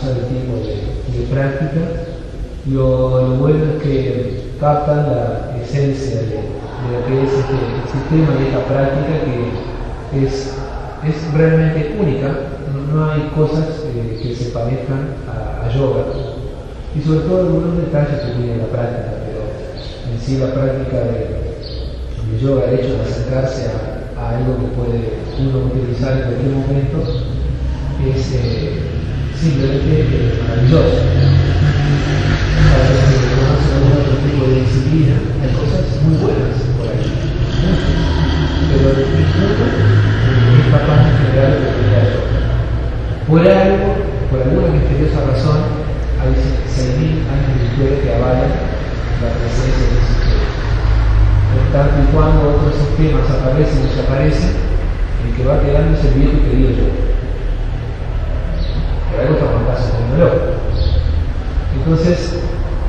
pasar el tiempo de práctica, lo bueno es que captan la esencia de lo que es este sistema y esta práctica, que es realmente única. No hay cosas que se parezcan a yoga, y sobre todo algunos detalles que tiene la práctica, pero en sí la práctica de yoga, el hecho de acercarse a algo que puede uno utilizar en cualquier momento, es simplemente maravilloso. Para los que conocen algún otro tipo de disciplina, hay cosas muy buenas por ahí, pero ninguno es capaz de generar lo que genera yoga. Por alguna misteriosa razón, hay 6.000 años de historia que avalan la presencia de ese sistema. En tanto y cuando otros sistemas aparecen y desaparecen, el que va quedando es el viejo y querido yoga. Por algo estamos en caso tecnológico. Entonces,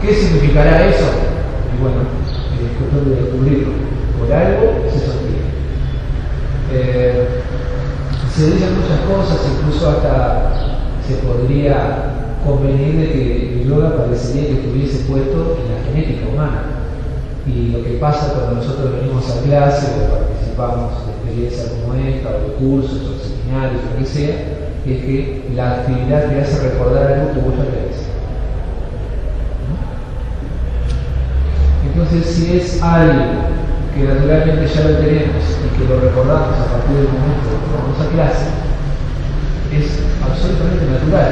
¿qué significará eso? Y bueno, es cuestión de descubrirlo. Por algo se sostiene. Se dicen muchas cosas, incluso hasta se podría convenir de que el yoga parecería que estuviese puesto en la genética humana. Y lo que pasa cuando nosotros venimos a clase o participamos de experiencias como esta, o de cursos, o seminarios, o lo que sea, es que la actividad te hace recordar algo que vos ya tenés. Entonces, si es algo que naturalmente ya lo tenemos y que lo recordamos a partir del momento que vamos a clase, es absolutamente natural.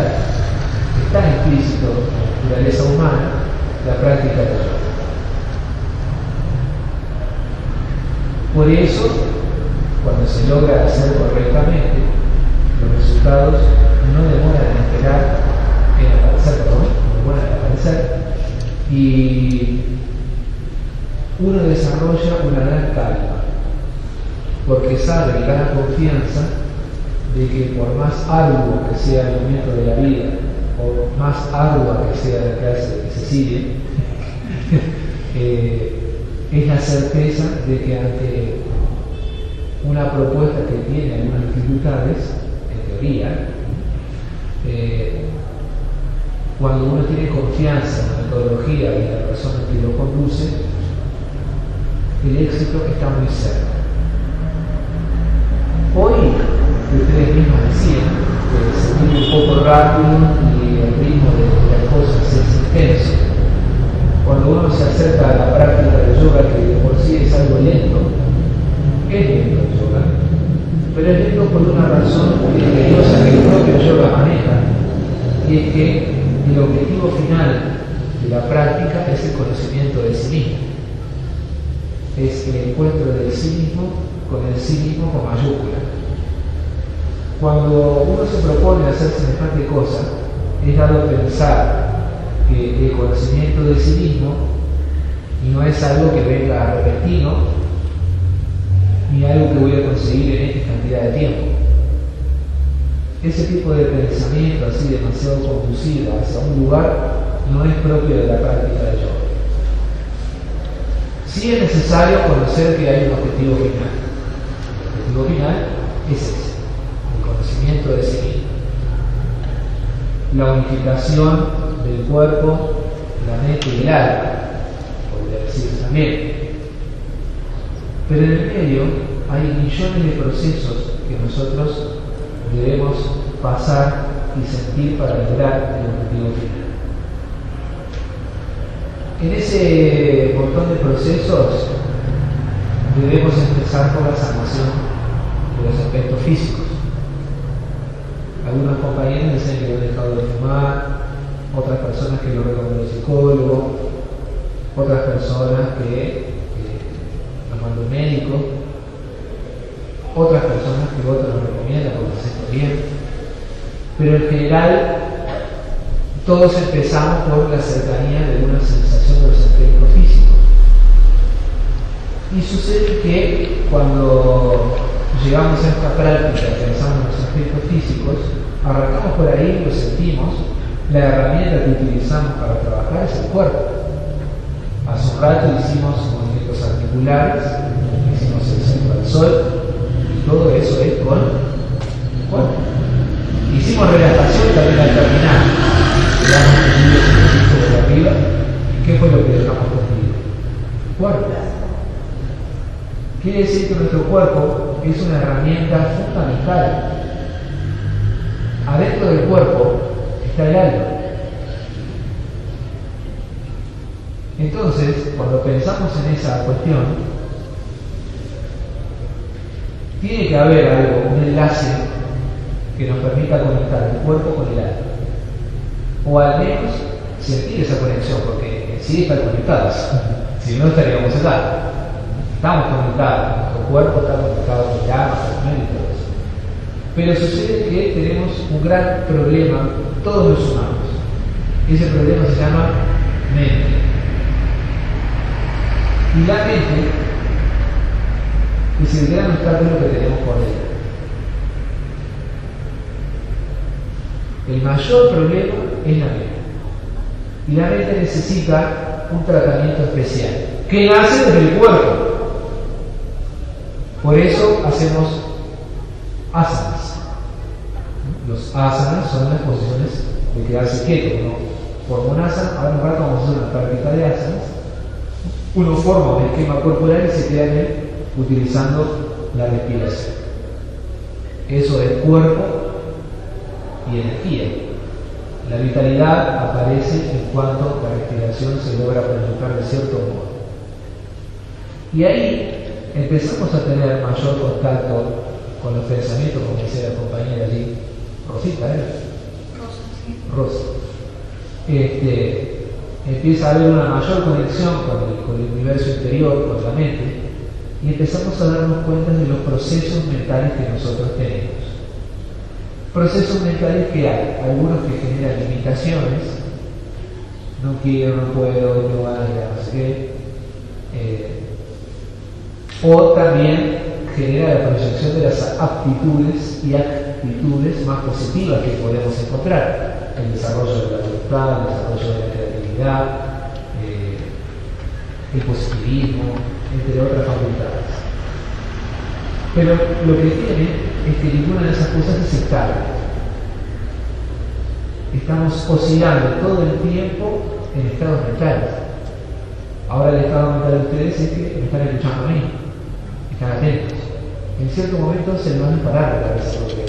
Está implícito en la naturaleza humana la práctica de yoga. Por eso, cuando se logra hacer correctamente, los resultados no demoran en aparecer, y uno desarrolla una gran calma, porque sabe y gana confianza de que por más arduo que sea el momento de la vida, o más ardua que sea la clase que se sigue, es la certeza de que ante una propuesta que tiene algunas dificultades, en teoría, cuando uno tiene confianza en la metodología y en la persona que lo conduce, el éxito está muy cerca. Hoy, que ustedes mismos decían, que se mueve un poco rápido y el ritmo de las cosas es intenso. Cuando uno se acerca a la práctica de yoga, que de por sí es algo lento, es lento el yoga, pero es lento por una razón misteriosa que el propio yoga maneja, y es que el objetivo final de la práctica es el conocimiento de sí mismo. Es el encuentro del sí mismo con el sí mismo con mayúscula. Cuando uno se propone hacer semejante cosa, es dado pensar que el conocimiento de sí mismo no es algo que venga repentino, ni algo que voy a conseguir en esta cantidad de tiempo. Ese tipo de pensamiento así demasiado conducido hacia un lugar no es propio de la práctica de yoga. Sí es necesario conocer que hay un objetivo final. El objetivo final es ese, el conocimiento de sí mismo. La unificación del cuerpo, la mente y el alma, podría decirse también. Pero en el medio hay millones de procesos que nosotros debemos pasar y sentir para lograr el objetivo final. En ese montón de procesos debemos empezar por la sanación de los aspectos físicos. Algunos compañeros dicen que lo han dejado de fumar, otras personas que lo recomendó el psicólogo, otras personas que lo mandó un médico, otras personas que otros lo recomiendan porque se sienten bien. Pero en general, todos empezamos por la cercanía de una sensación de los aspectos físicos. Y sucede que cuando llegamos a esta práctica, pensamos en los aspectos físicos, arrancamos por ahí, lo sentimos, la herramienta que utilizamos para trabajar es el cuerpo. Hace un rato hicimos movimientos articulares, hicimos el centro del sol, y todo eso es con el cuerpo. Hicimos relajación también al terminar. dejamos tendidos en el piso de arriba. ¿Y qué fue lo que dejamos tendido? El cuerpo. Quiere decir que nuestro cuerpo es una herramienta fundamental. Adentro del cuerpo está el alma. Entonces, cuando pensamos en esa cuestión, tiene que haber algo, un enlace que nos permita conectar el cuerpo con el alma. O al menos sentir esa conexión, porque en sí están conectados. Si no, estaríamos acá. Estamos conectados, nuestro cuerpo está conectado con el alma, con el mente y todo eso. Pero sucede que tenemos un gran problema, todos los humanos. Ese problema se llama mente. Y la mente es el gran obstáculo que tenemos por dentro. El mayor problema es la mente. Y la mente necesita un tratamiento especial, que nace desde el cuerpo. Por eso hacemos asanas. Los asanas son las posiciones de quedarse quieto. Uno forma un asana, ahora en un rato vamos a hacer una práctica de asanas. Uno forma un esquema corporal y se queda en él utilizando la respiración. Eso es cuerpo y energía. La vitalidad aparece en cuanto la respiración se logra proyectar de cierto modo. Y ahí empezamos a tener mayor contacto con los pensamientos, como decía la compañera allí, Rosita, ¿eh? Rosa. Empieza a haber una mayor conexión con el universo interior, con la mente, y empezamos a darnos cuenta de los procesos mentales que nosotros tenemos. Procesos mentales que hay, algunos que generan limitaciones, no quiero, no puedo, no van a no sé qué, o también genera la proyección de las aptitudes y actitudes más positivas que podemos encontrar, el desarrollo de la voluntad, el desarrollo de la creatividad, el positivismo, entre otras facultades. Pero lo que tiene es que ninguna de esas cosas es estable. Estamos oscilando todo el tiempo en estados mentales. Ahora el estado mental de ustedes es que me están escuchando a mí, están atentos. En cierto momento se van a parar la cabeza porque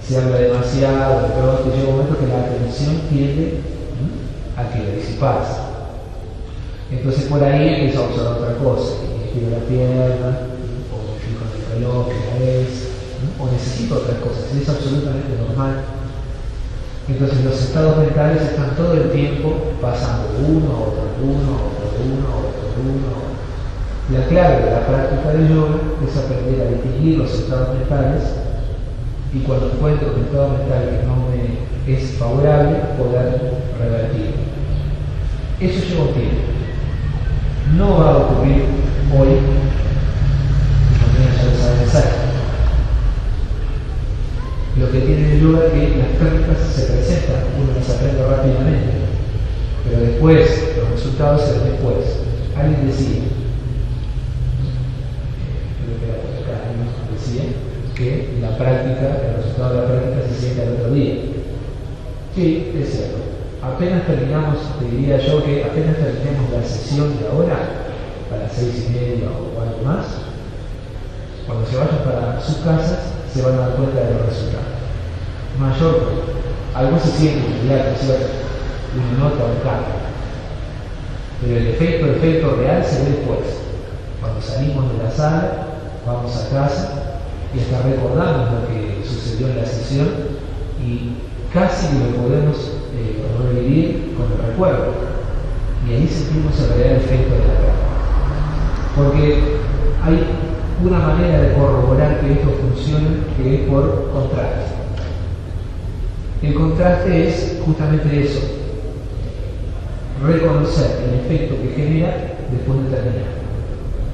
se habla demasiado, de pronto llega un momento que la atención tiende a que disiparse. Entonces por ahí empiezo a observar otra cosa, estiro la pierna, o me fijo en el reloj que la es, o necesito otras cosas, y es absolutamente normal. Entonces los estados mentales están todo el tiempo pasando uno a otro, uno a otro, uno a otro, uno a otro. La clave de la práctica de yoga es aprender a distinguir los estados mentales y cuando encuentro un estado mental que no me es favorable, poder revertirlo. Eso lleva un tiempo. No va a ocurrir hoy, mañana ya lo saben exacto. Lo que tiene el yoga es que las prácticas se presentan, uno las aprende rápidamente, pero después, los resultados se ven después. Alguien decía, creo que era por acá, alguien decía que la práctica, el resultado de la práctica se siente al otro día. Sí, es cierto. Apenas terminamos, te diría yo que apenas terminemos la sesión de ahora, a las 6:30 o algo más, cuando se vayan para sus casas, se van a dar cuenta de los resultados. Mayor, algo se siente inmediato, ¿cierto? Uno nota un cambio. Pero el efecto real se ve después. Cuando salimos de la sala, vamos a casa y hasta recordamos lo que sucedió en la sesión y casi que lo podemos revivir con el recuerdo. Y ahí sentimos el real efecto de la práctica. Porque hay una manera de corroborar que esto funcione que es por contraste. El contraste es justamente eso, reconocer el efecto que genera después de terminar.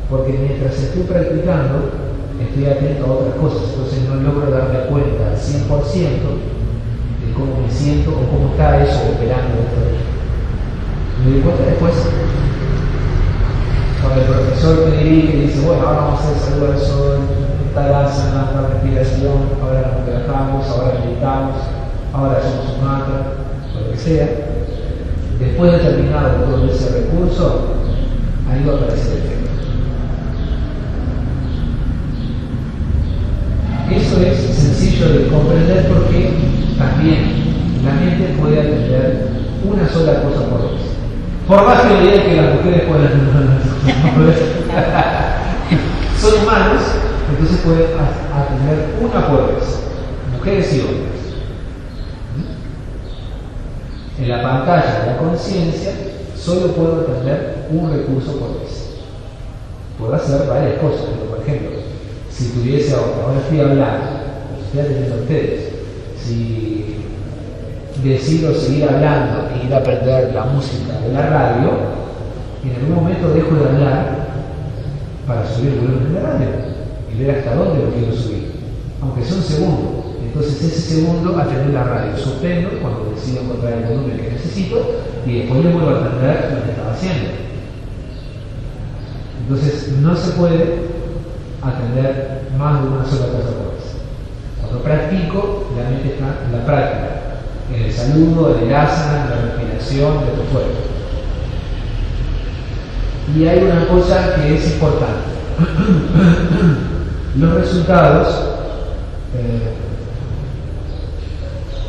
Porque mientras estoy practicando, estoy atento a otras cosas, entonces no logro darme cuenta al 100% de cómo me siento o cómo está eso operando dentro de mí. Me doy cuenta después. Cuando el profesor te dirige y dice, bueno, ahora vamos a hacer saludo al sol, tal asana, tal respiración, ahora nos relajamos, ahora meditamos, ahora hacemos un mantra, por que sea, después de terminado todo ese recurso, ahí va a aparecer el efecto. Eso es sencillo de comprender porque también la mente puede atender una sola cosa por vez. Por más que le digan que las mujeres pueden son humanos, entonces pueden atender una por vez, mujeres y hombres. En la pantalla de la conciencia solo puedo atender un recurso por vez. Puedo hacer varias cosas, pero por ejemplo, si tuviese ahora estoy hablando, estoy atendiendo a ustedes, si decido seguir hablando e ir a aprender la música de la radio, en algún momento dejo de hablar para subir el volumen de la radio y ver hasta dónde lo quiero subir, aunque sea un segundo. Entonces ese segundo atender la radio, suspendo cuando decido encontrar el volumen que necesito y después le vuelvo a atender lo que estaba haciendo. Entonces no se puede atender más de una sola cosa por vez. Cuando practico, la mente está en la práctica, en el saludo, en el asana, en la respiración de tu cuerpo. Y hay una cosa que es importante. Los resultados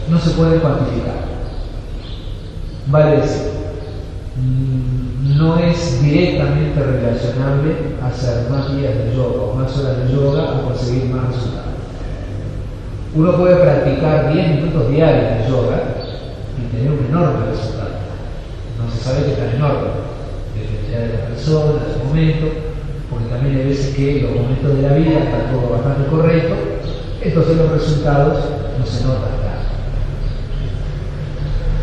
no se pueden cuantificar. Vale decir, no es directamente relacionable hacer más días de yoga o más horas de yoga a conseguir más resultados. Uno puede practicar 10 minutos diarios de yoga y tener un enorme resultado. No se sabe qué tan enorme, dependerá de la persona, de su momento, porque también hay veces que los momentos de la vida están todo bastante correcto, entonces los resultados no se notan tanto.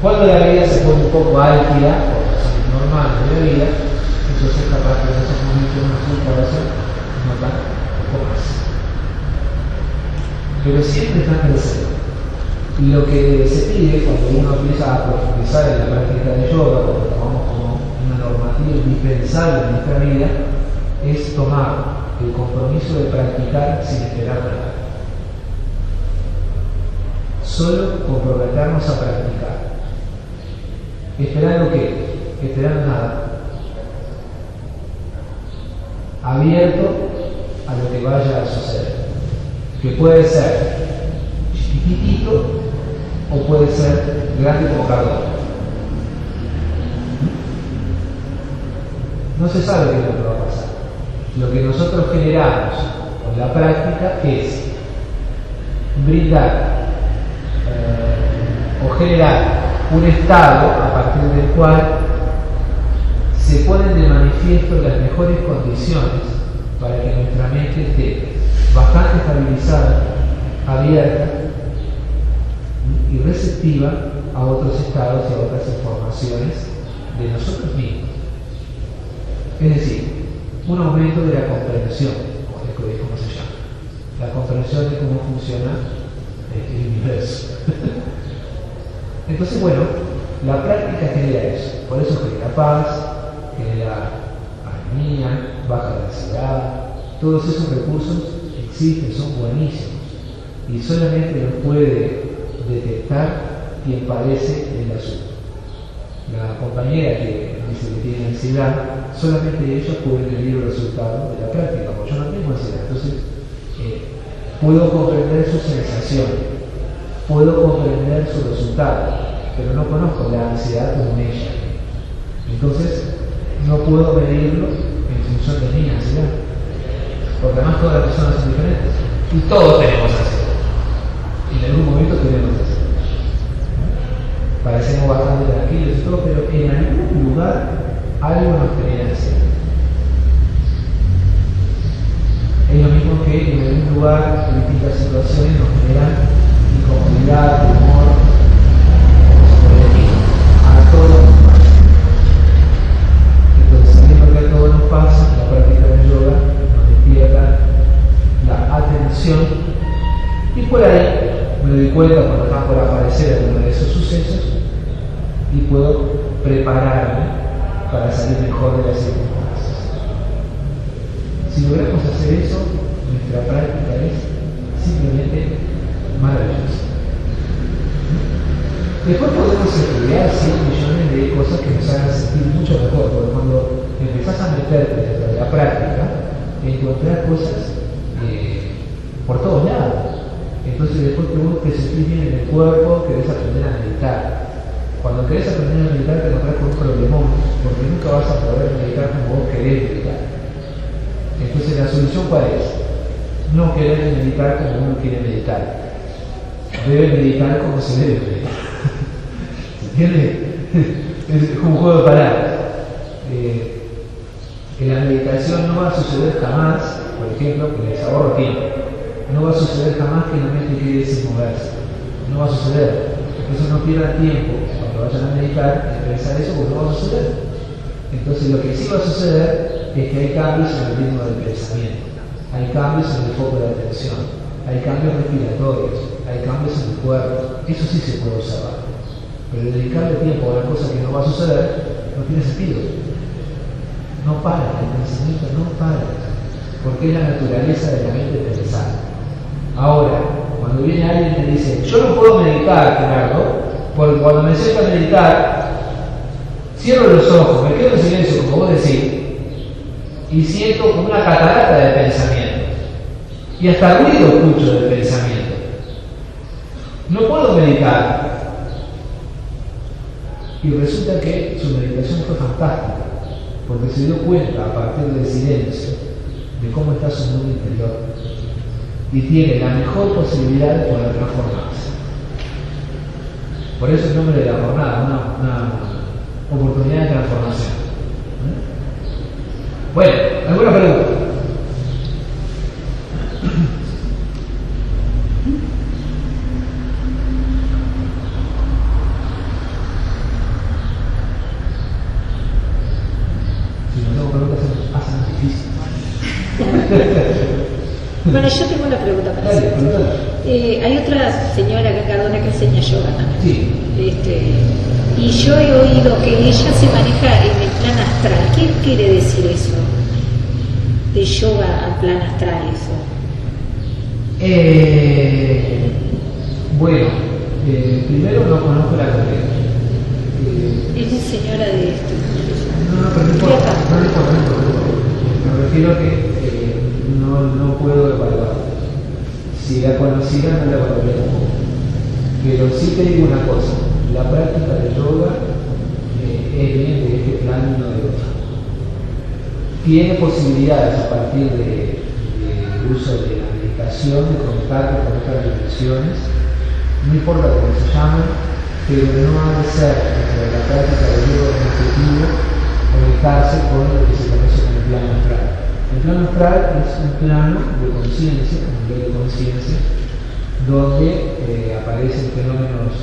Cuando la vida se pone un poco álgida, por razones normales de la vida, entonces capaz que en esos momentos los resultados se notan un poco más. Pero siempre está creciendo. Y lo que se pide cuando uno empieza a profundizar en la práctica de yoga, cuando lo tomamos como una normativa indispensable en nuestra vida, es tomar el compromiso de practicar sin esperar nada. Solo comprometernos a practicar. ¿Esperando qué? Esperando nada. Abierto a lo que vaya a suceder. Que puede ser chiquitito o puede ser grande como cardón. No se sabe qué es lo que va a pasar. Lo que nosotros generamos con la práctica es brindar o generar un estado a partir del cual se ponen de manifiesto las mejores condiciones para que nuestra mente esté bastante estabilizada, abierta y receptiva a otros estados y a otras informaciones de nosotros mismos. Es decir, un aumento de la comprensión, como se llama, la comprensión de cómo funciona el universo. Entonces, bueno, la práctica genera eso, por eso genera paz, genera armonía, baja la ansiedad, todos esos recursos existen, son buenísimos y solamente los puede detectar quien padece el asunto. La compañera que dice que tiene ansiedad, solamente ellos pueden medir el resultado de la práctica, porque yo no tengo ansiedad, entonces puedo comprender su sensación, puedo comprender su resultado, pero no conozco la ansiedad como ella. Entonces no puedo medirlo en función de mi ansiedad, porque además todas las personas son diferentes y todos tenemos ansiedad. En algún momento tenemos ansiedad. Parecemos bastante tranquilos y todo, pero en algún lugar algo nos genera ansiedad. Es lo mismo que en algún lugar, en distintas situaciones, nos generan incomodidad, temor, a todos nos pasa. Entonces, sabiendo que a todos nos pasa, la práctica de yoga nos despierta la atención y por ahí me doy cuenta cuando está por aparecer alguno de esos sucesos y puedo prepararme para salir mejor de las circunstancias. Si logramos hacer eso, nuestra práctica es simplemente maravillosa. Después podemos estudiar 100 millones de cosas que nos hagan sentir mucho mejor, porque cuando empezás a meterte dentro de la práctica, encontrás cosas por todos lados. Entonces después que vos te sentís bien en el cuerpo, querés aprender a meditar. Cuando querés aprender a meditar te encontrás con un problemón, porque nunca vas a poder meditar como vos querés meditar. Entonces la solución ¿cuál es? No querer meditar como uno quiere meditar. Debe meditar como se debe meditar. ¿Se entiende? Es como un juego de palabras. En la meditación no va a suceder jamás, por ejemplo, que les ahorro tiempo, no va a suceder jamás que la mente quede sin moverse. No va a suceder. Entonces no pierdan tiempo cuando vayan a meditar en pensar eso, porque no va a suceder. Entonces lo que sí va a suceder es que hay cambios en el ritmo del pensamiento, hay cambios en el foco de atención, hay cambios respiratorios, hay cambios en el cuerpo. Eso sí se puede observar. Pero dedicarle tiempo a una cosa que no va a suceder no tiene sentido. No para, el pensamiento no para, porque es la naturaleza de la mente pensar. Ahora, cuando viene alguien y me dice, yo no puedo meditar, Gerardo, porque cuando me siento a meditar, cierro los ojos, me quedo en silencio, como vos decís, y siento como una catarata de pensamiento. Y hasta ruido escucho del pensamiento. No puedo meditar. Y resulta que su meditación fue fantástica, porque se dio cuenta a partir del silencio de cómo está su mundo interior y tiene la mejor posibilidad de poder transformarse. Por eso el nombre de la jornada, una oportunidad de transformación. Bueno, ¿alguna pregunta? Bueno, yo tengo una pregunta para hacer. Hay otra señora acá, Cardona, que enseña yoga también. Sí. Y yo he oído que ella se maneja en el plan astral. ¿Qué quiere decir eso? De yoga al plan astral, eso. Bueno, primero no conozco la corriente. Es una señora de esto. No, pero no importa. Me refiero a que no puedo evaluar. Si la conociera no la evaluaría tampoco. Pero sí te digo una cosa, la práctica de yoga es bien de este plan y no de otro. Tiene posibilidades a partir del uso de la meditación, de conectarte con otras dimensiones, no importa cómo se llaman, pero no ha de ser dentro de la práctica de yoga un objetivo conectarse con lo que se conoce como el plano astral. El plano astral es un plano de conciencia, un nivel de conciencia, donde aparecen fenómenos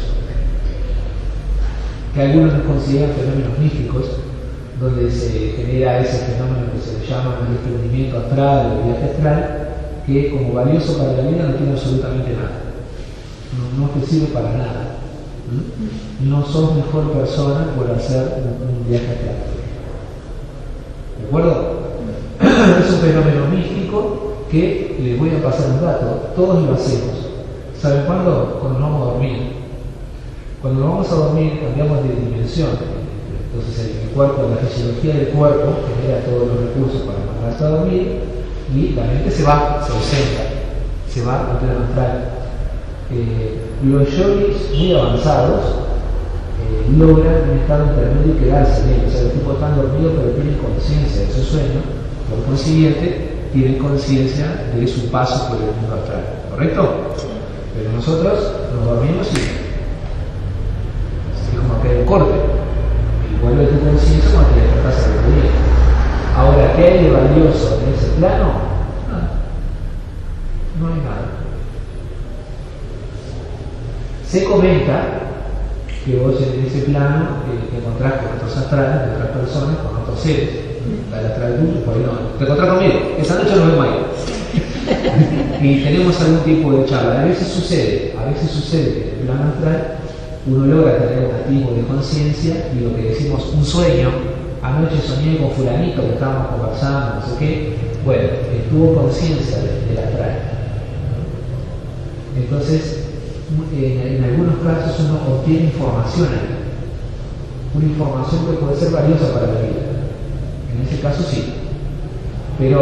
que algunos nos consideran fenómenos místicos, donde se genera ese fenómeno que se le llama el desprendimiento astral o el viaje astral, que como valioso para la vida no tiene absolutamente nada, no te sirve para nada. No sos mejor persona por hacer un viaje astral. ¿De acuerdo? Es un fenómeno místico que les voy a pasar un dato, todos lo hacemos. ¿Saben cuándo? Cuando nos vamos a dormir. Cuando nos vamos a dormir cambiamos de dimensión. Entonces el cuerpo, la fisiología del cuerpo genera todos los recursos para mandarse a dormir y la mente se va, se ausenta, se va al plano astral. Los yogis muy avanzados logran un estado intermedio y quedarse en él. O sea, los tipos están dormidos pero tienen conciencia de su sueño, por consiguiente tienen conciencia de su paso por el mundo astral, ¿correcto? Pero nosotros nos dormimos y es como que hay un corte y vuelve tu conciencia cuando te despertás al otro día. Ahora, ¿qué hay de valioso en ese plano? Nada. No hay nada. Se comenta que vos en ese plano te encontrás con otros astrales, con otras personas, con otros seres. El astral tuyo, por ahí no. Te encontrás conmigo, esa noche nos vemos ahí. Y tenemos algún tipo de charla. A veces sucede que en el plano astral uno logra tener un atisbo de conciencia y lo que decimos un sueño. Anoche soñé con fulanito que estábamos conversando, no sé qué. Bueno, tuvo conciencia del astral. Entonces, en algunos casos uno obtiene información ahí. Una información que puede ser valiosa para la vida. En ese caso sí. Pero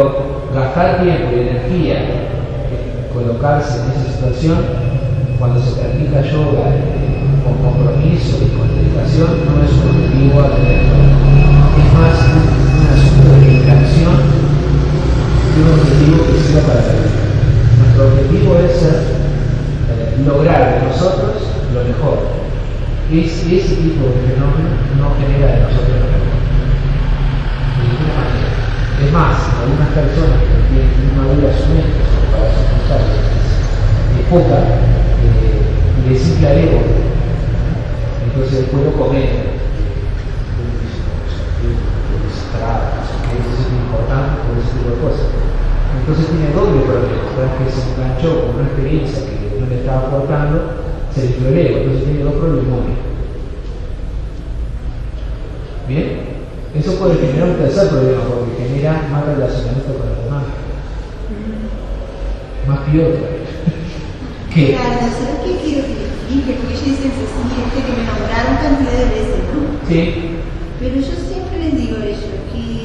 gastar tiempo y energía en colocarse en esa situación, cuando se practica yoga con compromiso y con dedicación, no es un objetivo a tener. Es más un asunto de dedicación que un objetivo que sirva para la vida. Nuestro objetivo es lograr de nosotros lo mejor. Ese tipo de fenómeno no genera de nosotros lo mejor. De ninguna manera. Es más, algunas personas que tienen una dura su mente para sus constantes es poca, le desinfla el ego. Entonces después lo cometen. Eso es importante por ese tipo de cosas. Entonces tiene doble problema, que se enganchó con una experiencia que no le estaba aportando, se le infló el ego, entonces tiene dos problemas. Bien, eso puede generar un tercer problema porque genera más relacionamiento con los demás, más pior. ¿Qué? Claro, ¿sabes qué quiero que explique? Porque ella dice que me nombraron cantidad de veces, ¿no? Sí. Pero yo siempre les digo a ellos que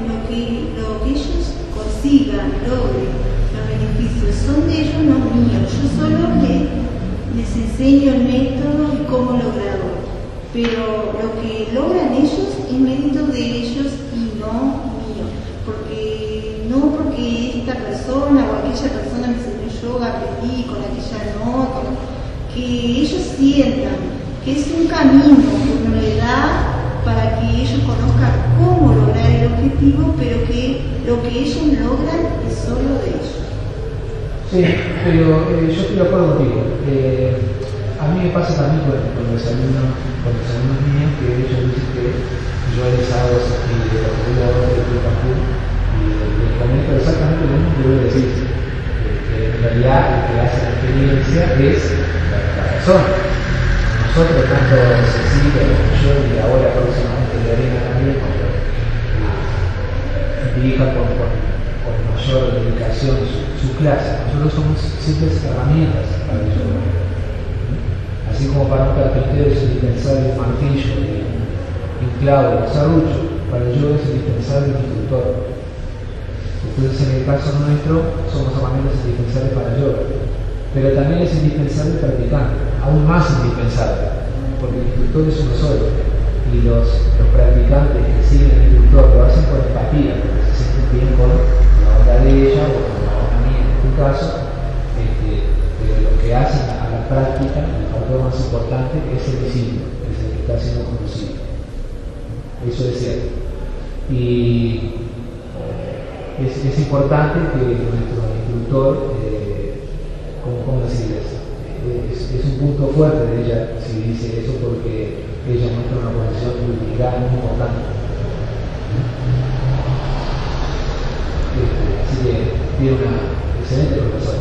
lo que ellos consigan, logren, los beneficios son de ellos, no míos. Yo solo les enseño el método y cómo lograrlo. Pero lo que logran ellos es mérito de ellos y no mío. Porque esta persona o aquella persona me enseñó yoga, aprendí, con aquella no, que ellos sientan que es un camino que uno le da para que ellos conozcan cómo lograr el objetivo, pero que lo que ellos logran es solo de ellos. Sí, pero yo estoy de acuerdo contigo. A mí me pasa también con los alumnos míos que ellos dicen que yo les hago de la comunidad de Cancún y les comento exactamente lo mismo que yo les decís. Que en realidad lo que hace la experiencia es la persona. Nosotros, tanto Cecilia como yo, y ahora próximamente Lorena también, cuando dirija con mayor dedicación su clase, nosotros somos simples herramientas para el yoga. Así como para un carpintero es indispensable un martillo y un clavo, un serrucho, para el yoga es indispensable un instructor. Entonces, en el caso nuestro, somos herramientas indispensables para el yoga. Pero también es indispensable el practicante, aún más indispensable, porque el instructor es uno solo. Y los practicantes que siguen al instructor lo hacen por empatía, porque se sienten bien con la onda de ella o con la onda mía en este caso, pero lo que hacen a la práctica, el factor más importante es el discípulo, es el que está siendo conducido. Eso es cierto. Y es importante que nuestro instructor, ¿cómo decir eso? Es un punto fuerte de ella si dice eso, porque ella muestra una posición cultural muy importante. Así que tiene una excelente profesora.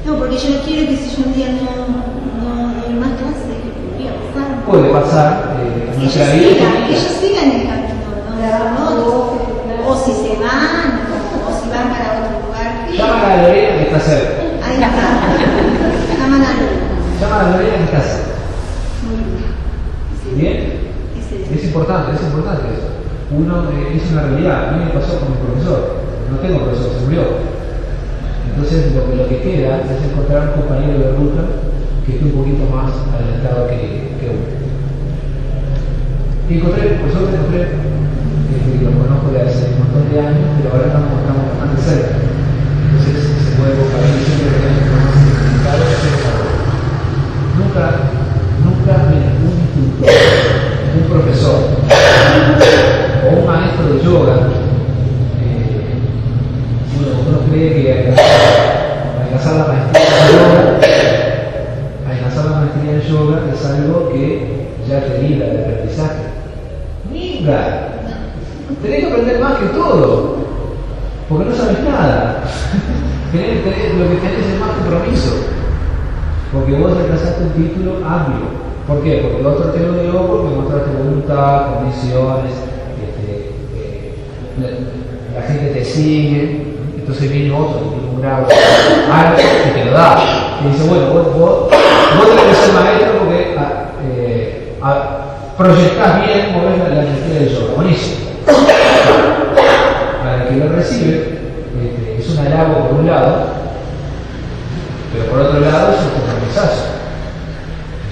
No, porque yo quiero que si yo un día no doy más clases, que podría pasar. Puede pasar que ellos sigan el camino, ¿no? O si se van, o si van para otro lugar. Llaman a Lorena que está cerca. Ahí está. Llaman a Lorena. Llaman a Lorena que está cerca. Muy bien. ¿Bien? Es importante eso. Uno es una realidad. A mí me pasó con mi profesor. No tengo profesor, se murió. Entonces lo que queda es encontrar un compañero de ruta que esté un poquito más adelantado que uno. Y por suerte encontré, lo conozco de hace un montón de años, pero ahora estamos bastante cerca. Entonces se puede compartir siempre que hay más significado de hacer esa cosa. Nunca un instructor, un profesor o un maestro de yoga, uno cree que alcanzar la maestría en yoga es algo que ya te libra de aprendizaje. ¡Mira! Tenés que aprender más que todo, porque no sabes nada. Lo que tenés es más compromiso, porque vos alcanzaste un título amplio. ¿Por qué? Porque otro te lo dio porque mostraste voluntad, condiciones, la gente te sigue. Entonces viene otro que tiene un grado alto y te lo da. Y dice, bueno, vos tenés que ser maestro porque proyectás bien, movés la energía del yoga. Buenísimo. Para el que lo recibe, es un halago por un lado, pero por otro lado es un compromisazo.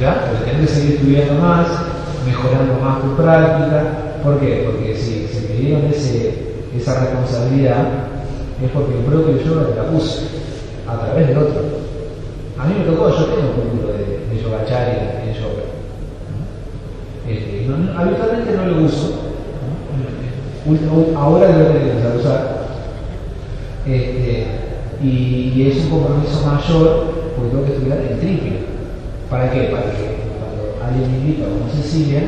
¿Ya? Porque tenés que seguir estudiando más, mejorando más tu práctica. ¿Por qué? Porque si me dieron esa responsabilidad, es porque el propio yoga te la puso a través del otro. A mí me tocó, yo tengo un curso de yogacharya en yoga. Habitualmente no lo uso, ahora lo tengo que empezar a usar. Y es un compromiso mayor porque tengo que estudiar el triple. ¿Para qué? Para que cuando alguien me invita como Cecilia,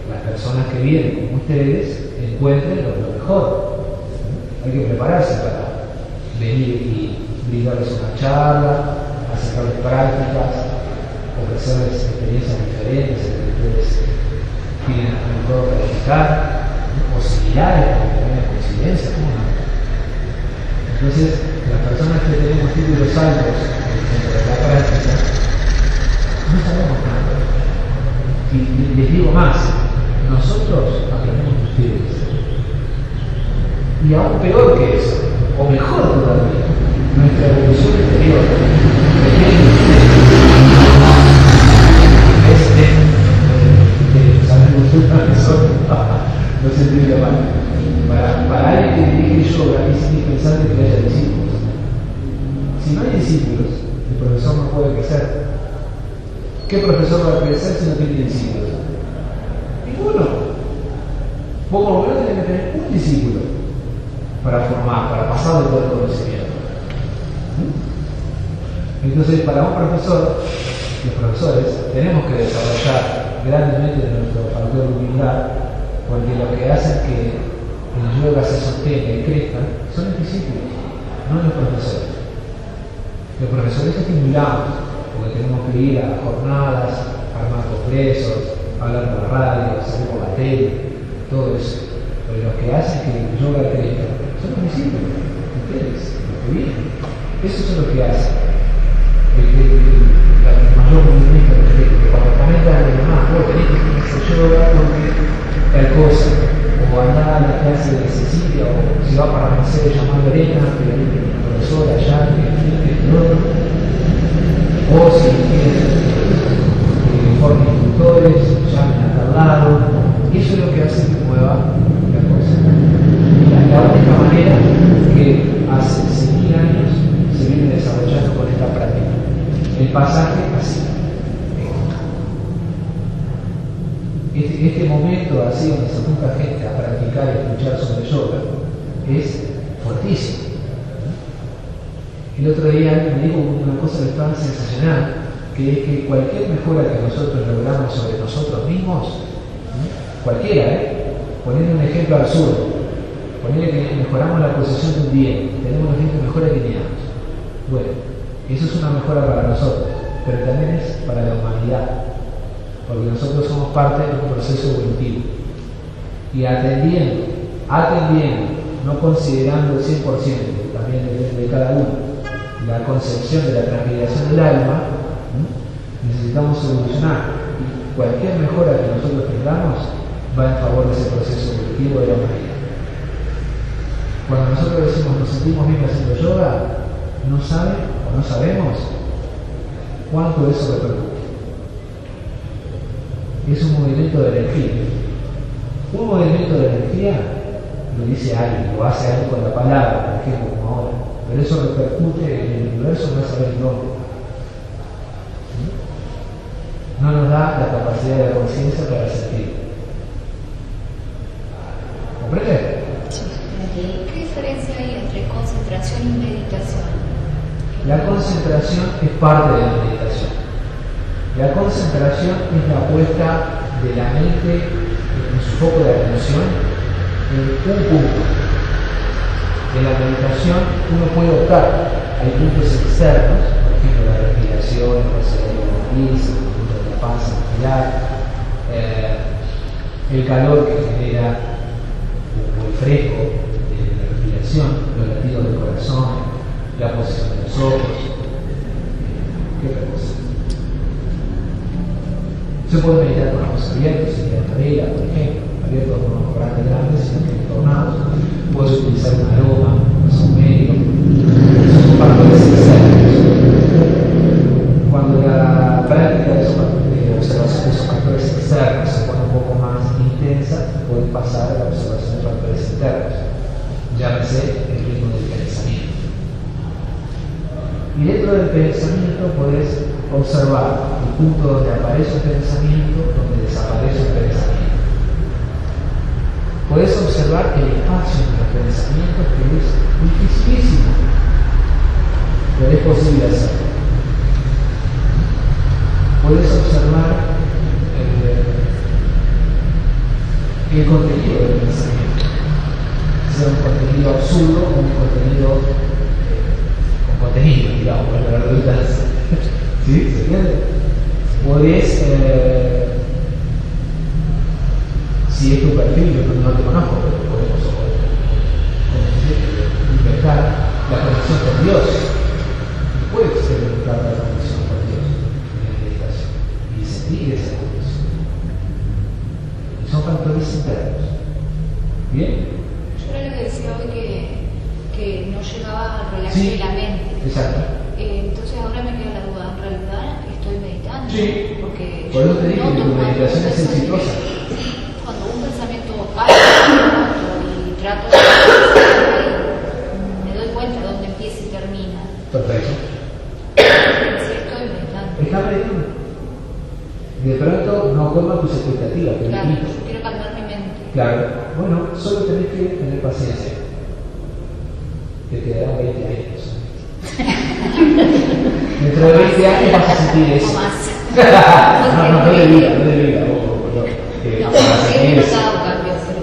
las personas que vienen como ustedes encuentren lo mejor. Hay que prepararse para venir y brindarles una charla, acercarles prácticas, ofrecerles experiencias diferentes en que ustedes tienen a lo mejor practicar, o similares, porque también hay coincidencias, ¿cómo no? Entonces, las personas que tenemos títulos altos dentro de la práctica, no sabemos nada. Y les digo más, nosotros aprendemos de ustedes. Y aún peor que eso, o mejor todavía, nuestra evolución interior no se entiende mal. Para alguien que dirige yoga es indispensable que haya discípulos. Si no hay discípulos, el profesor no puede crecer. ¿Qué profesor va a crecer si no tiene discípulos? Ninguno. Vos por lo menos tenés que tener un discípulo para formar, para pasar de todo el conocimiento. Entonces, para un profesor, los profesores, tenemos que desarrollar grandemente nuestro factor de humildad, porque lo que hace que el yoga se sostenga y crezca son los discípulos, no los profesores. Los profesores estimulamos, porque tenemos que ir a jornadas, armar congresos, hablar por la radio, salir por la tele, todo eso. Pero los que hacen que el yoga crezca son los discípulos, ustedes, los que vienen. Esos son los que hacen. El mayor movimiento que cuando comenta a los demás, vos tenés que hacer yoga porque tal cosa, o andar a la clase de Cecilia, o si va para Mercedes llamando a Elena, que hay una profesora allá, que otro, o si quieren formen instructores, llamen a tal lado. Eso es lo que hace que mueva la cosa. La única manera que hace 6.000 años se viene desarrollando con esta práctica. El pasaje así. Este momento así donde se junta gente a practicar y escuchar sobre yoga es fuertísimo. El otro día me dijo una cosa que estaba sensacional, que es que cualquier mejora que nosotros logramos sobre nosotros mismos, cualquiera, poniendo un ejemplo absurdo, ponerle que mejoramos la posición de un bien, tenemos una gente mejor alineados. Bueno, eso es una mejora para nosotros, pero también es para la humanidad, porque nosotros somos parte de un proceso evolutivo. Y atendiendo, no considerando el 100%, también depende de cada uno, la concepción de la transmigración del alma, necesitamos evolucionar. Y cualquier mejora que nosotros tengamos va en favor de ese proceso evolutivo de la humanidad. Cuando nosotros decimos nos sentimos bien haciendo yoga, no saben o no sabemos cuánto eso repercute. Es un movimiento de energía. Un movimiento de energía lo dice alguien, lo hace alguien con la palabra, por ejemplo, como ahora. Pero eso repercute en el universo, no saber dónde. No nos da la capacidad de la conciencia para sentir. ¿Comprende? ¿Qué diferencia hay entre concentración y meditación? La concentración es parte de la meditación. La concentración es la puesta de la mente en su foco de atención en un punto. En la meditación uno puede optar. Hay puntos externos, por ejemplo la respiración, el cerebro moviliza, el punto de la panza muscular, el calor que genera o el fresco de la respiración respiración, los latidos del corazón, la posición de los ojos. ¿Qué otra cosa? Se puede meditar con los ojos abiertos, si tiene una vela, por ejemplo, abiertos con unos grandes, sino que entornados. Puedes utilizar un aroma, un saumerio, son factores externos. Cuando la práctica de observación de esos factores externos se pone un poco más intensa, puede pasar a la observación de factores internos. Llámese el ritmo del pensamiento. Y dentro del pensamiento puedes observar el punto donde aparece un pensamiento, donde desaparece un pensamiento. Puedes observar el espacio entre los pensamientos, que es dificilísimo, pero es posible hacerlo. Puedes observar el contenido del pensamiento, sea un contenido absurdo o un contenido con contenido, digamos, para la redundancia. ¿Sí? ¿Se entiende? Puedes, si es tu perfil, yo no te conozco, pero podemos inventar la conexión con Dios. Puedes experimentar la conexión con Dios en la meditación y sentir esa conexión. Son factores internos. ¿Bien? Yo era lo que decía hoy que no llegaba al relaje Sí, de la mente. Exacto. Entonces ahora me queda la duda, en realidad estoy meditando. Sí. Porque Por eso te dije que tu meditación es exitosa. Cuando un pensamiento pasa y trato de me doy cuenta de dónde empieza y termina. Perfecto. Sí, estoy meditando. Está meditando. De pronto no colma tus expectativas, te Claro, limita. yo quiero calmar mi mente. Claro. Bueno, solo tenés que tener paciencia. Te quedarán 20 años. Dentro de 20 años vas a sentir eso. O más. No de vida, ojo, No, sí he notado cambios, pero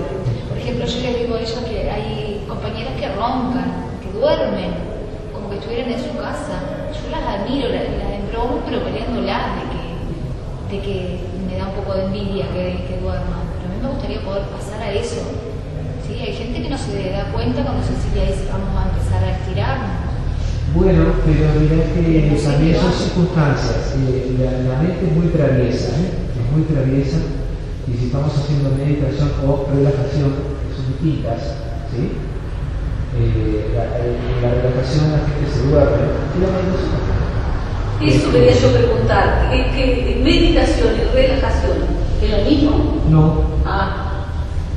por ejemplo yo les digo a ellos que hay compañeras que roncan, que duermen, como que estuvieran en su casa. Yo las admiro, las embromo, pero peleándolas de que me da un poco de envidia que duerman. Pero a mí me gustaría poder pasar a eso. ¿Sí? Hay gente que no se da cuenta cuando Cecilia dice vamos a empezar a estirarnos. Bueno, pero mirá que también son circunstancias. La mente es muy traviesa, es muy traviesa. Y si estamos haciendo meditación o relajación, que son distintas, ¿sí? La relajación la gente se duerme y la meditación. Eso quería yo preguntar, ¿que meditación y relajación es lo mismo? No,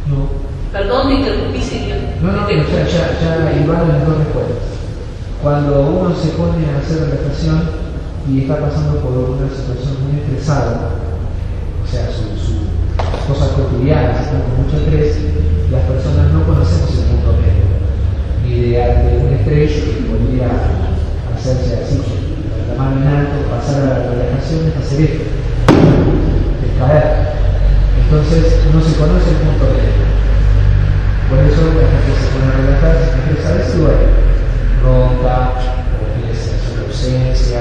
no. Perdón, me interrumpí, señor. No, ya igual las dos respuestas. Cuando uno se pone a hacer relajación y está pasando por una situación muy estresada, o sea, sus cosas cotidianas están con mucho estrés, las personas no conocemos el punto medio. Ni de un estrés que podría hacerse así, la mano en alto, pasar a la relajación es hacer esto, es caer. Entonces no se conoce el punto medio. Por eso la gente se pone a relajar, se estresa a veces y duerme. Ronca, o tiene sensación de ausencia,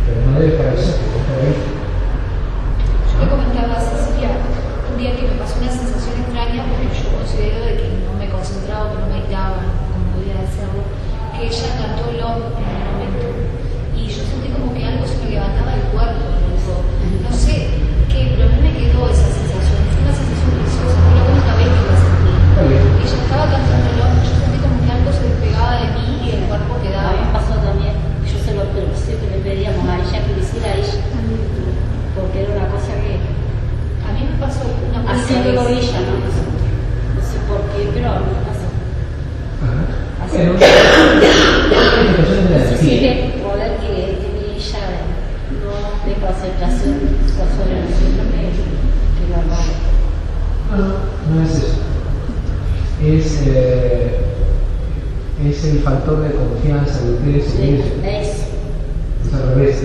pero no debe estar ausente, debe estar ahí. Yo le comentaba a Cecilia un día que me pasó una sensación extraña porque yo considero de que no me concentraba, que no meditaba como debía de hacerlo, que ella cantó el OM en un momento y yo sentí como que algo se me levantaba del cuerpo, no sé qué, pero a mí me quedó esa sensación, fue una sensación preciosa, fue la única vez que la sentí. Ella estaba cantando el OM, yo sentí como que algo se despegaba de mí y el cuerpo A quedaba. mí me pasó también, yo se lo siempre le pedíamos a ella que lo hiciera a ella, porque era una cosa que A mí me pasó una cosa. haciéndolo ella, no sé por qué, pero a mí me pasó. Bueno, manifestaciones de la No sé si es energía. el poder que tiene ella de concentración sobre el síndrome que lo roba. No es eso. Es el factor de confianza de ustedes en ellos. Eso. Es al revés.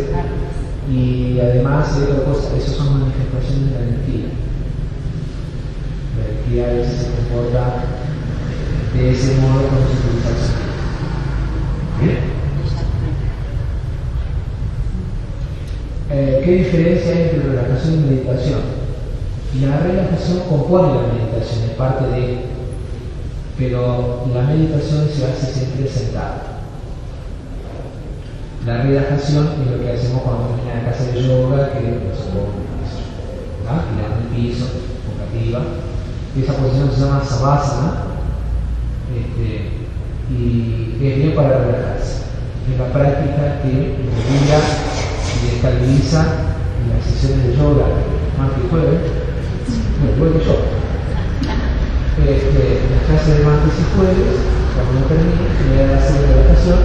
Y además hay otra cosa, esas son manifestaciones de la energía. La energía a veces se comporta de ese modo cuando se utiliza el sonido. ¿Bien? ¿Qué diferencia hay entre relajación y meditación? La relajación compone la meditación, es parte de. pero la meditación se hace siempre sentada. La relajación es lo que hacemos cuando vamos a la casa de yoga, que es tirando el piso, boca arriba. Esa posición se llama Savasana, y es bien para relajarse. Es la práctica que regula y estabiliza las sesiones de yoga, martes y jueves, jueves yo. Las clases de martes y jueves, cuando uno termine, se le da la serie de relajación,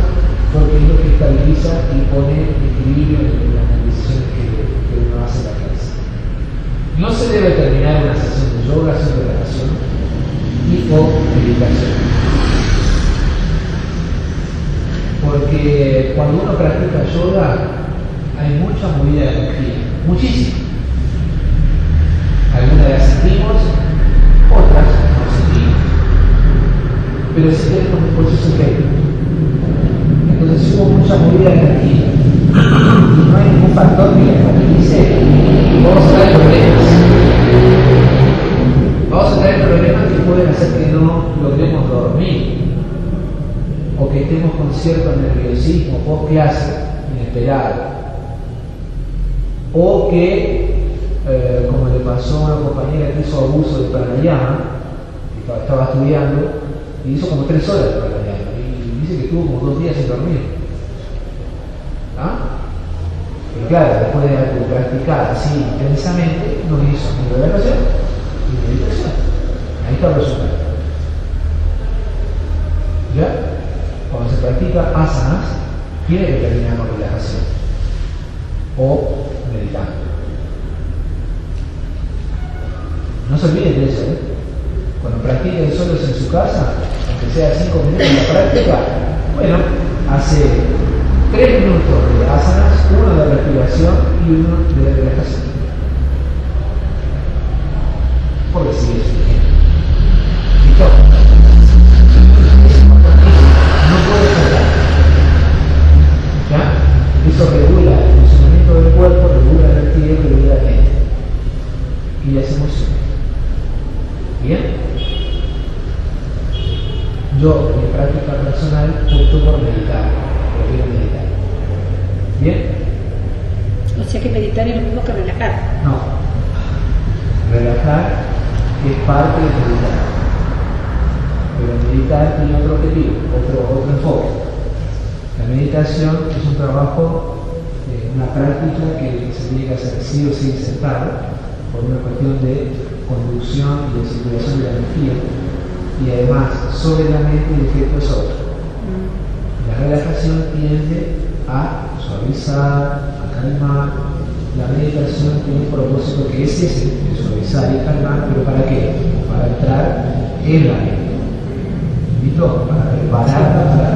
porque es lo que estabiliza y pone equilibrio en las decisiones que uno hace en la clase. No se debe terminar una sesión de yoga sin relajación y o meditación. Porque cuando uno practica yoga hay mucha movida de energía, muchísima. Algunas las sentimos, otras no sentimos. Pero sí tenemos un proceso técnico. Entonces si hubo mucha movida de energía y no hay ningún factor que la estabilice, vamos a traer problemas. Vamos a traer problemas que pueden hacer que no logremos dormir, o que estemos con cierto nerviosismo post clase inesperado, o que, como le pasó a una compañera que hizo abuso de pranayama, que estaba estudiando, y hizo como 3 horas de pranayama, y dice que estuvo como 2 días sin dormir. Pero claro, después de practicar así intensamente, no hizo ni relajación ni meditación. Ahí está el resultado. ¿Ya? Cuando se practica asanas, tiene que terminar con relajación o meditando. No se olviden de eso, Cuando practiquen solos en su casa, aunque sea 5 minutos de práctica, bueno, hace 3 minutos de asanas, 1 de respiración y 1 de relajación. Por decir eso. ¿Listo? No puede faltar. ¿Ya? Eso regula el funcionamiento del cuerpo, regula la energía, regula la mente y las emociones. ¿Bien? Yo, en mi práctica personal, opto por meditar, prefiero meditar. ¿Bien? O sea que meditar es lo mismo que relajar. No. Relajar es parte de meditar. Pero meditar tiene otro objetivo, otro enfoque. La meditación es un trabajo, una práctica que se tiene que hacer sí o sí sentado, por una cuestión de conducción y de circulación de la energía, y además sobre la mente y el efecto es otro. La relajación tiende a suavizar, a calmar. La meditación tiene un propósito que es ese, de suavizar y calmar, pero ¿para qué? Para entrar en la mente. ¿Listo? Para prepararla para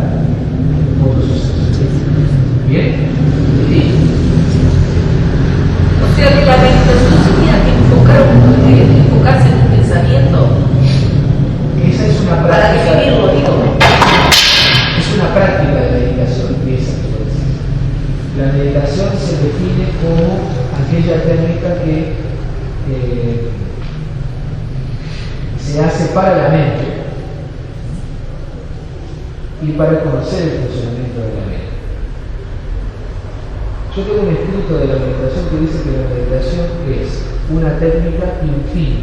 otros sucesos. ¿Bien? ¿Sí? O sea que la meditación sería enfocarse en el pensamiento. Esa es una práctica. Para definirlo, digo. Es una práctica de meditación, esa que puede ser. La meditación se define como aquella técnica que se hace para la mente y para conocer el funcionamiento de la mente. Yo tengo un escrito de la meditación que dice que la meditación es una técnica y un fin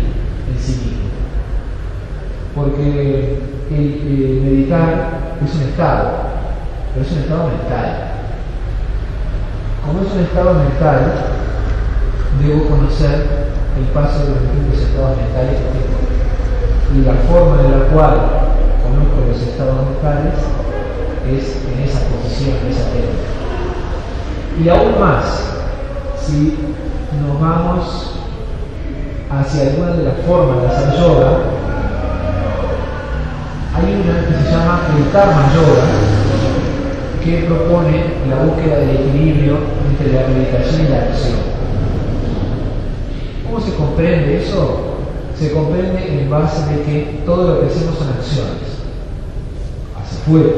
en sí mismo. Porque el meditar es un estado, pero es un estado mental. Como es un estado mental, debo conocer el paso de los distintos estados mentales que tengo. Y la forma en la cual conozco los estados mentales es en esa posición, en esa técnica. Y aún más, si nos vamos hacia alguna de las formas de hacer yoga, hay una que se llama el Karma Yoga, que propone la búsqueda del equilibrio entre la meditación y la acción. ¿Cómo se comprende eso? Se comprende en base de que todo lo que hacemos son acciones. Hacia afuera,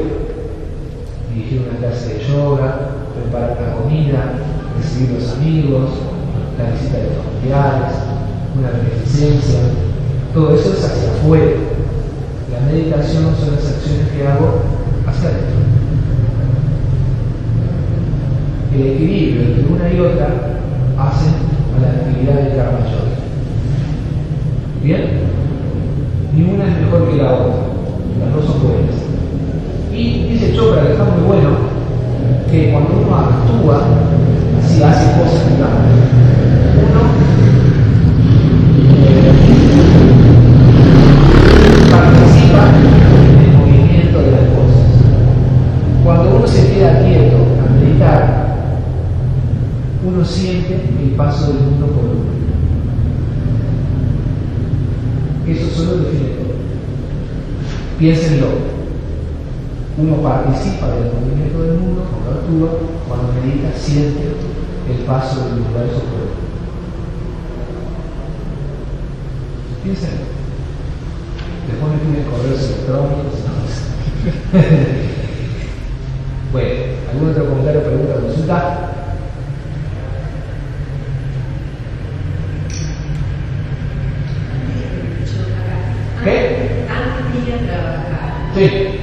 dirigir una clase de yoga, preparar la comida, recibir los amigos, la visita de los familiares, una beneficencia, todo eso es hacia afuera. La meditación son las acciones que hago hacia adentro. El equilibrio entre una y otra hacen a la actividad del karma yoga. ¿Bien? Ni una es mejor que la otra, las dos son buenas. Y dice Chopra, que está muy bueno, que cuando uno actúa, si hace cosas, digamos, uno participa en el movimiento de las cosas. Cuando uno se queda quieto a meditar, uno siente el paso del mundo por uno. Eso solo define todo. Piénsenlo. Uno participa del movimiento del mundo cuando actúa, cuando medita siente el paso del universo por uno. Piénsenlo. Después me piden correos electrónicos. Bueno, ¿algún otro comentario, pregunta, consulta? ¿Qué? Antes de ir a trabajar, Sí.